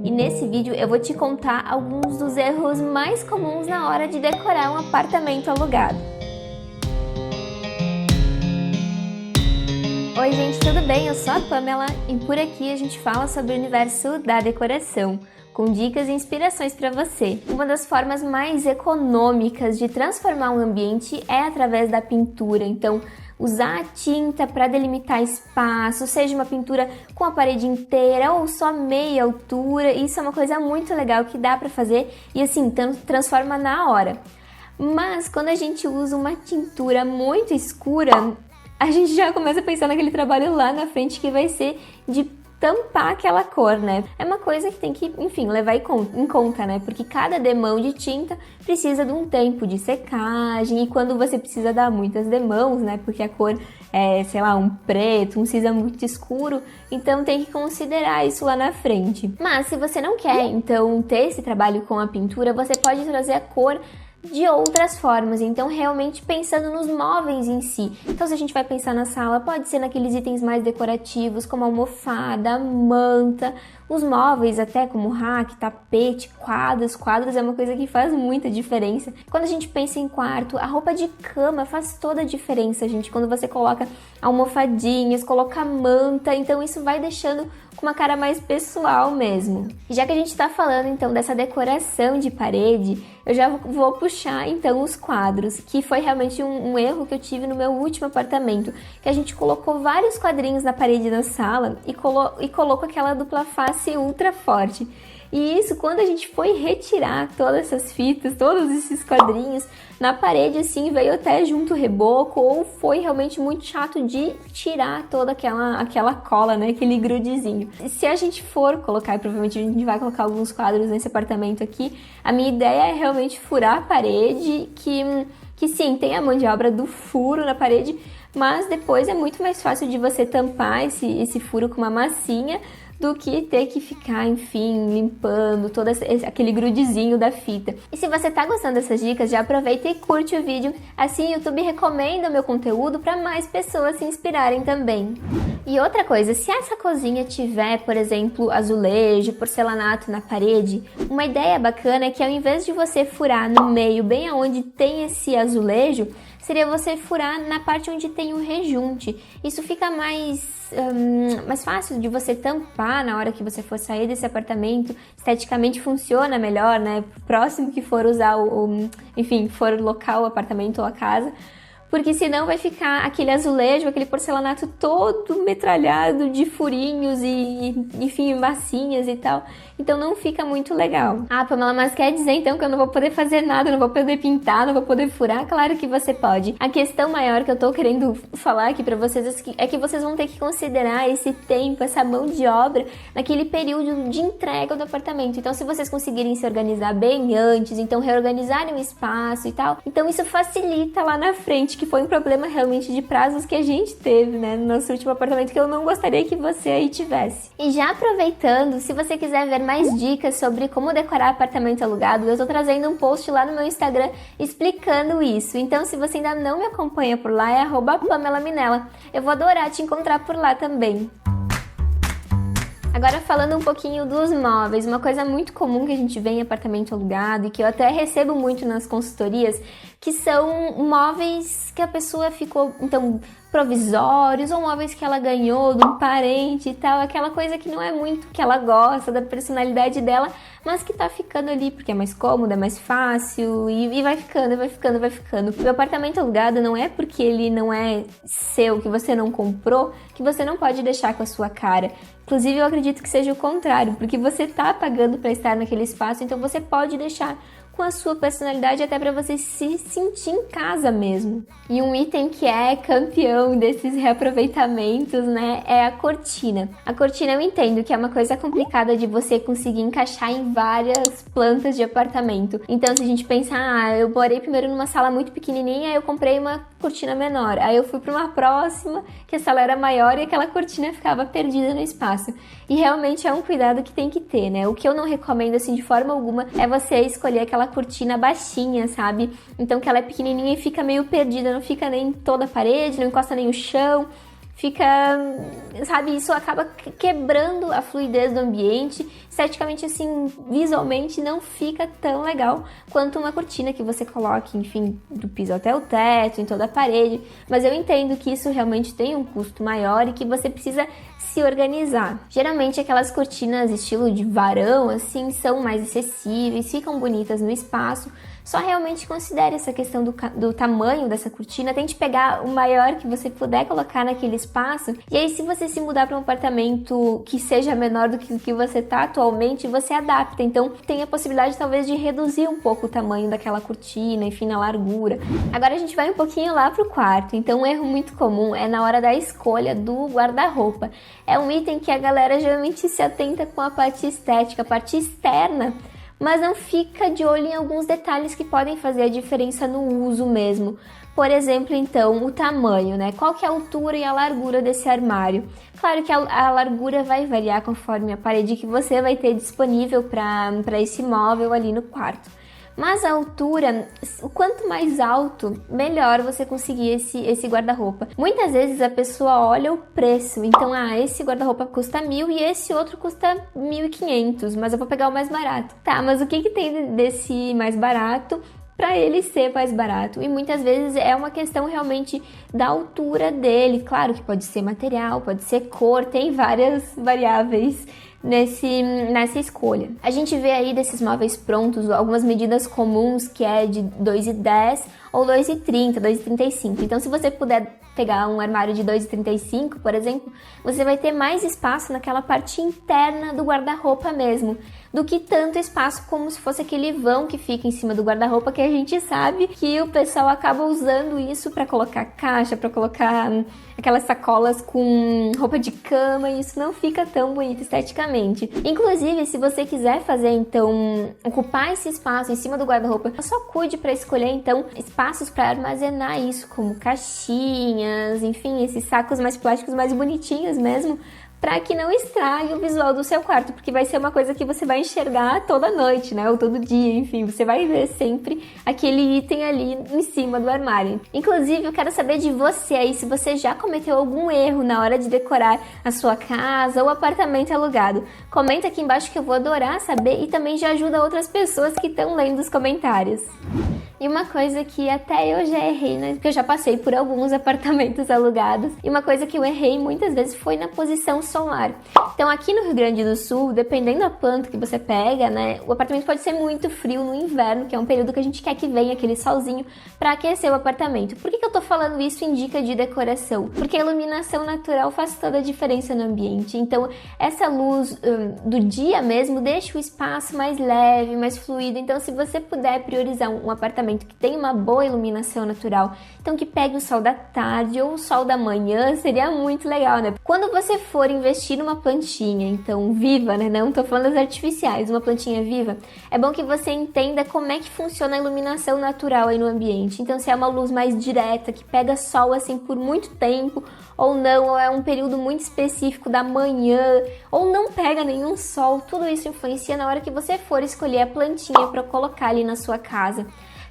e nesse vídeo eu vou te contar alguns dos erros mais comuns na hora de decorar um apartamento alugado. Oi gente, tudo bem? Eu sou a Pamela e por aqui a gente fala sobre o universo da decoração, com dicas e inspirações para você. Uma das formas mais econômicas de transformar um ambiente é através da pintura, então usar a tinta para delimitar espaço, seja uma pintura com a parede inteira ou só meia altura, isso é uma coisa muito legal que dá para fazer e assim, transforma na hora. Mas quando a gente usa uma tintura muito escura, a gente já começa a pensar naquele trabalho lá na frente que vai ser de tampar aquela cor, né? É uma coisa que tem que, enfim, levar em conta, né? Porque cada demão de tinta precisa de um tempo de secagem e quando você precisa dar muitas demãos, né? Porque a cor é, sei lá, um preto, um cinza muito escuro, então tem que considerar isso lá na frente. Mas se você não quer, então, ter esse trabalho com a pintura, você pode trazer a cor de outras formas, então realmente pensando nos móveis em si. Então se a gente vai pensar na sala, pode ser naqueles itens mais decorativos, como a almofada, a manta, os móveis até como rack, tapete, quadros é uma coisa que faz muita diferença. Quando a gente pensa em quarto, a roupa de cama faz toda a diferença, gente, quando você coloca almofadinhas, coloca manta, então isso vai deixando com uma cara mais pessoal mesmo. E já que a gente tá falando então dessa decoração de parede, eu já vou puxar então os quadros, que foi realmente um erro que eu tive no meu último apartamento, que a gente colocou vários quadrinhos na parede da sala e colocou aquela dupla face ultra forte. E isso, quando a gente foi retirar todas essas fitas, todos esses quadrinhos, na parede assim veio até junto o reboco, ou foi realmente muito chato de tirar toda aquela cola, né, aquele grudezinho. E se a gente for colocar, e provavelmente a gente vai colocar alguns quadros nesse apartamento aqui, a minha ideia é realmente furar a parede, que sim, tem a mão de obra do furo na parede, mas depois é muito mais fácil de você tampar esse furo com uma massinha, do que ter que ficar, enfim, limpando todo aquele grudezinho da fita. E se você tá gostando dessas dicas, já aproveita e curte o vídeo, assim o YouTube recomenda o meu conteúdo para mais pessoas se inspirarem também. E outra coisa, se essa cozinha tiver, por exemplo, azulejo, porcelanato na parede, uma ideia bacana é que ao invés de você furar no meio, bem aonde tem esse azulejo, seria você furar na parte onde tem o rejunte. Isso fica mais fácil de você tampar na hora que você for sair desse apartamento, esteticamente funciona melhor, né? Próximo que for usar enfim, for locar o apartamento ou a casa, porque senão vai ficar aquele azulejo, aquele porcelanato todo metralhado de furinhos e, enfim, massinhas e tal. Então não fica muito legal. Ah, Pamela, mas quer dizer então que eu não vou poder fazer nada, não vou poder pintar, não vou poder furar? Claro que você pode. A questão maior que eu tô querendo falar aqui pra vocês é que vocês vão ter que considerar esse tempo, essa mão de obra, naquele período de entrega do apartamento. Então se vocês conseguirem se organizar bem antes, então reorganizarem o espaço e tal, então isso facilita lá na frente, que foi um problema realmente de prazos que a gente teve, né, no nosso último apartamento, que eu não gostaria que você aí tivesse. E já aproveitando, se você quiser ver mais dicas sobre como decorar apartamento alugado, eu tô trazendo um post lá no meu Instagram explicando isso. Então, se você ainda não me acompanha por lá, é @PamelaMinella. Eu vou adorar te encontrar por lá também. Agora falando um pouquinho dos móveis, uma coisa muito comum que a gente vê em apartamento alugado e que eu até recebo muito nas consultorias, que são móveis que a pessoa ficou, então, provisórios ou móveis que ela ganhou de um parente e tal, aquela coisa que não é muito que ela gosta, da personalidade dela, mas que tá ficando ali porque é mais cômodo, é mais fácil e vai ficando, vai ficando, vai ficando. O apartamento alugado não é porque ele não é seu, que você não comprou, que você não pode deixar com a sua cara. Inclusive, eu acredito que seja o contrário, porque você tá pagando para estar naquele espaço, então você pode deixar com a sua personalidade até para você se sentir em casa mesmo. E um item que é campeão desses reaproveitamentos, né, é a cortina. A cortina eu entendo que é uma coisa complicada de você conseguir encaixar em várias plantas de apartamento. Então se a gente pensar, eu morei primeiro numa sala muito pequenininha, aí eu comprei uma cortina menor. Aí eu fui para uma próxima, que a sala era maior e aquela cortina ficava perdida no espaço. E realmente é um cuidado que tem que ter, né? O que eu não recomendo, assim, de forma alguma, é você escolher aquela cortina baixinha, sabe? Então que ela é pequenininha e fica meio perdida, não fica nem toda a parede, não encosta nem o chão. fica, sabe, isso acaba quebrando a fluidez do ambiente, esteticamente assim, visualmente não fica tão legal quanto uma cortina que você coloque, enfim, do piso até o teto, em toda a parede, mas eu entendo que isso realmente tem um custo maior e que você precisa se organizar. Geralmente aquelas cortinas estilo de varão, assim, são mais acessíveis, ficam bonitas no espaço. Só realmente considere essa questão do tamanho dessa cortina, tente pegar o maior que você puder colocar naquele espaço, e aí se você se mudar para um apartamento que seja menor do que o que você está atualmente, você adapta, então tem a possibilidade talvez de reduzir um pouco o tamanho daquela cortina, enfim, na largura. Agora a gente vai um pouquinho lá pro quarto, então um erro muito comum é na hora da escolha do guarda-roupa. É um item que a galera geralmente se atenta com a parte estética, a parte externa, mas não fica de olho em alguns detalhes que podem fazer a diferença no uso mesmo. Por exemplo, então, o tamanho, né? Qual que é a altura e a largura desse armário? Claro que a largura vai variar conforme a parede que você vai ter disponível para esse móvel ali no quarto. Mas a altura, o quanto mais alto, melhor você conseguir esse guarda-roupa. Muitas vezes a pessoa olha o preço, então, esse guarda-roupa custa 1.000 e esse outro custa 1.500, mas eu vou pegar o mais barato. Tá, mas o que tem desse mais barato para ele ser mais barato? E muitas vezes é uma questão realmente da altura dele. Claro que pode ser material, pode ser cor, tem várias variáveis nessa escolha. A gente vê aí desses móveis prontos algumas medidas comuns, que é de 2,10 ou 2,30, 2,35. Então, se você puder pegar um armário de 2,35, por exemplo, você vai ter mais espaço naquela parte interna do guarda-roupa mesmo, do que tanto espaço como se fosse aquele vão que fica em cima do guarda-roupa, que a gente sabe que o pessoal acaba usando isso para colocar caixa, para colocar aquelas sacolas com roupa de cama, e isso não fica tão bonito esteticamente. Inclusive, se você quiser fazer, então, ocupar esse espaço em cima do guarda-roupa, só cuide para escolher, então, espaços para armazenar isso, como caixinhas, enfim, esses sacos mais plásticos, mais bonitinhos mesmo, para que não estrague o visual do seu quarto, porque vai ser uma coisa que você vai enxergar toda noite, né, ou todo dia, enfim, você vai ver sempre aquele item ali em cima do armário. Inclusive, eu quero saber de você aí, se você já cometeu algum erro na hora de decorar a sua casa ou apartamento alugado. Comenta aqui embaixo que eu vou adorar saber, e também já ajuda outras pessoas que estão lendo os comentários. E uma coisa que até eu já errei, né? Porque eu já passei por alguns apartamentos alugados. E uma coisa que eu errei muitas vezes foi na posição solar. Então, aqui no Rio Grande do Sul, dependendo da planta que você pega, né? O apartamento pode ser muito frio no inverno, que é um período que a gente quer que venha aquele solzinho para aquecer o apartamento. Por que eu tô falando isso em dica de decoração? Porque a iluminação natural faz toda a diferença no ambiente. Então, essa luz do dia mesmo deixa o espaço mais leve, mais fluido. Então, se você puder priorizar um apartamento que tem uma boa iluminação natural, então que pegue o sol da tarde ou o sol da manhã, seria muito legal, né? Quando você for investir numa plantinha, então viva, né? Não tô falando das artificiais, uma plantinha viva, é bom que você entenda como é que funciona a iluminação natural aí no ambiente. Então, se é uma luz mais direta, que pega sol assim por muito tempo, ou não, ou é um período muito específico da manhã, ou não pega nenhum sol, tudo isso influencia na hora que você for escolher a plantinha para colocar ali na sua casa.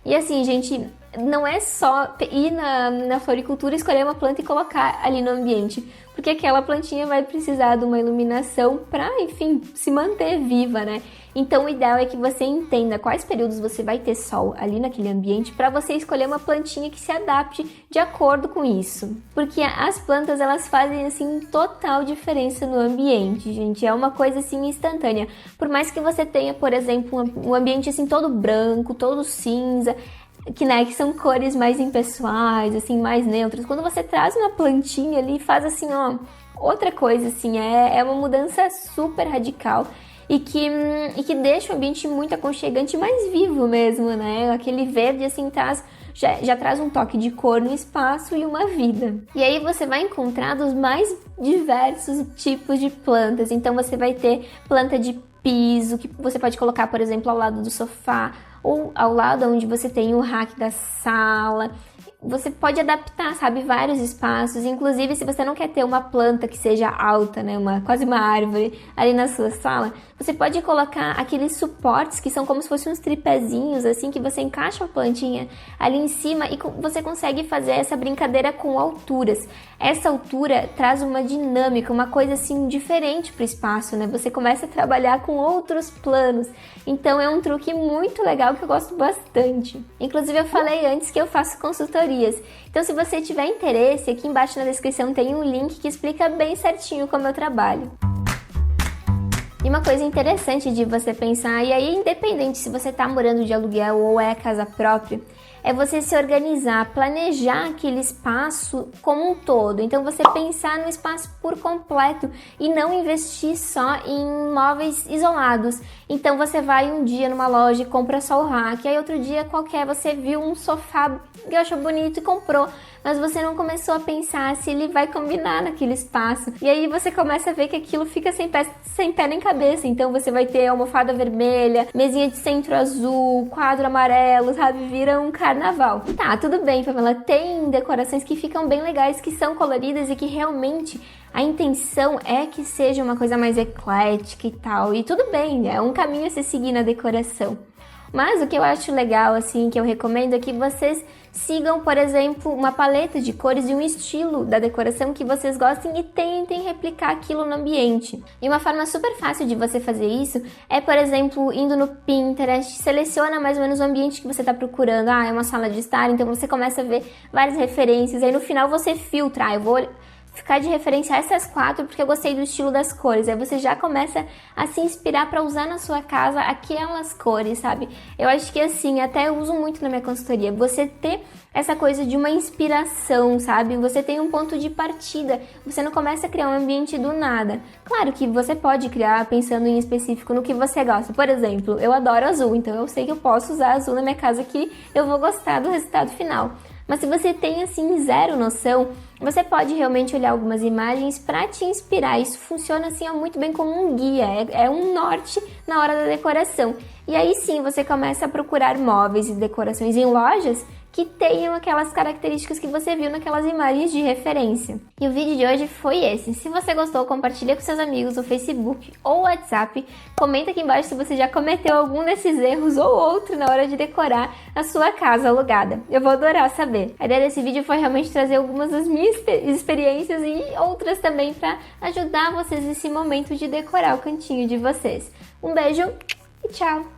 E assim, gente, não é só ir na floricultura, escolher uma planta e colocar ali no ambiente, porque aquela plantinha vai precisar de uma iluminação para, enfim, se manter viva, né? Então, o ideal é que você entenda quais períodos você vai ter sol ali naquele ambiente para você escolher uma plantinha que se adapte de acordo com isso. Porque as plantas, elas fazem, assim, total diferença no ambiente, gente. É uma coisa, assim, instantânea. Por mais que você tenha, por exemplo, um ambiente, assim, todo branco, todo cinza, que são cores mais impessoais, assim, mais neutras. Quando você traz uma plantinha ali, faz, assim, ó, outra coisa, assim, é uma mudança super radical. E que deixa o ambiente muito aconchegante e mais vivo mesmo, né? Aquele verde, assim, já traz um toque de cor no espaço e uma vida. E aí você vai encontrar dos mais diversos tipos de plantas. Então, você vai ter planta de piso, que você pode colocar, por exemplo, ao lado do sofá, ou ao lado onde você tem o rack da sala. você pode adaptar, sabe, vários espaços. Inclusive, se você não quer ter uma planta que seja alta, né, quase uma árvore ali na sua sala, você pode colocar aqueles suportes que são como se fossem uns tripézinhos, assim, que você encaixa a plantinha ali em cima e você consegue fazer essa brincadeira com alturas. Essa altura traz uma dinâmica, uma coisa assim diferente para o espaço, né? Você começa a trabalhar com outros planos. Então é um truque muito legal que eu gosto bastante. Inclusive eu falei antes que eu faço consultorias. Então se você tiver interesse, aqui embaixo na descrição tem um link que explica bem certinho como eu trabalho. E uma coisa interessante de você pensar, e aí independente se você está morando de aluguel ou é casa própria, é você se organizar, planejar aquele espaço como um todo. Então você pensar no espaço por completo e não investir só em móveis isolados. Então você vai um dia numa loja e compra só o rack, aí outro dia qualquer você viu um sofá que achou bonito e comprou, mas você não começou a pensar se ele vai combinar naquele espaço. E aí você começa a ver que aquilo fica sem pé nem cabeça. Então você vai ter almofada vermelha, mesinha de centro azul, quadro amarelo, sabe? Vira um carnaval. Tá, tudo bem, Pamela, tem decorações que ficam bem legais, que são coloridas e que realmente a intenção é que seja uma coisa mais eclética e tal. E tudo bem, é um caminho a se seguir na decoração. Mas o que eu acho legal, assim, que eu recomendo é que vocês sigam, por exemplo, uma paleta de cores e um estilo da decoração que vocês gostem e tentem replicar aquilo no ambiente. E uma forma super fácil de você fazer isso é, por exemplo, indo no Pinterest, seleciona mais ou menos o ambiente que você está procurando. Ah, é uma sala de estar, então você começa a ver várias referências, aí no final você filtra, eu vou ficar de referência a essas 4 porque eu gostei do estilo das cores. Aí você já começa a se inspirar para usar na sua casa aquelas cores, sabe? Eu acho que assim, até eu uso muito na minha consultoria, você ter essa coisa de uma inspiração, sabe? Você tem um ponto de partida, você não começa a criar um ambiente do nada. Claro que você pode criar pensando em específico no que você gosta. Por exemplo, eu adoro azul, então eu sei que eu posso usar azul na minha casa que eu vou gostar do resultado final. Mas se você tem assim zero noção, você pode realmente olhar algumas imagens para te inspirar. Isso funciona assim muito bem como um guia, é um norte na hora da decoração. E aí sim você começa a procurar móveis e decorações em lojas que tenham aquelas características que você viu naquelas imagens de referência. E o vídeo de hoje foi esse. Se você gostou, compartilha com seus amigos no Facebook ou WhatsApp. Comenta aqui embaixo se você já cometeu algum desses erros ou outro na hora de decorar a sua casa alugada. Eu vou adorar saber. A ideia desse vídeo foi realmente trazer algumas das minhas experiências e outras também para ajudar vocês nesse momento de decorar o cantinho de vocês. Um beijo e tchau!